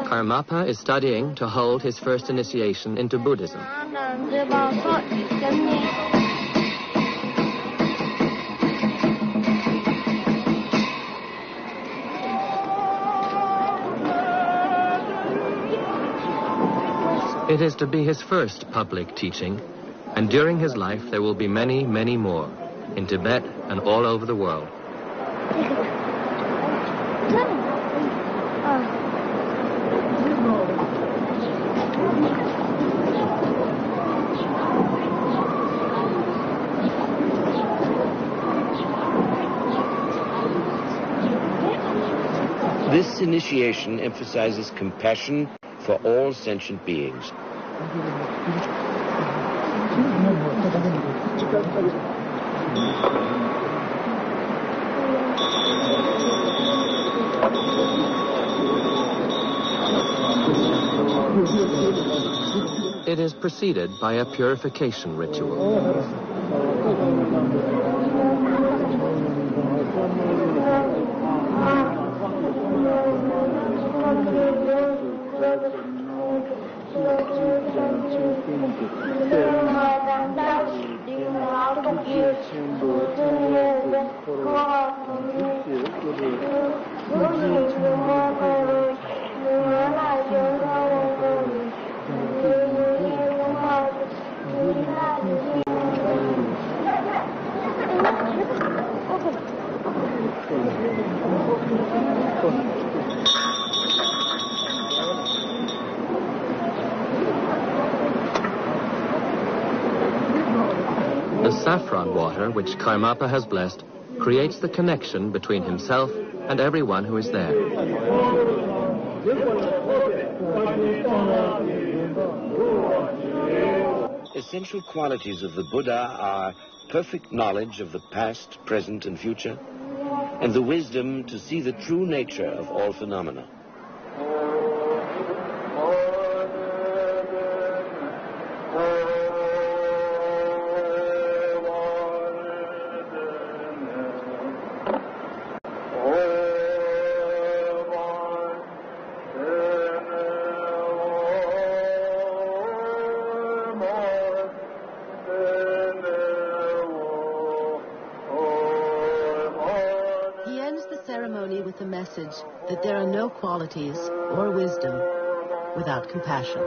Karmapa is studying to hold his first initiation into Buddhism. It is to be his first public teaching, and during his life there will be many, many more, in Tibet and all over the world. This initiation emphasizes compassion for all sentient beings. It is preceded by a purification ritual. The saffron water, which Karmapa has blessed, creates the connection between himself and everyone who is there. Essential qualities of the Buddha are perfect knowledge of the past, present, and future, and the wisdom to see the true nature of all phenomena. With the message that there are no qualities or wisdom without compassion.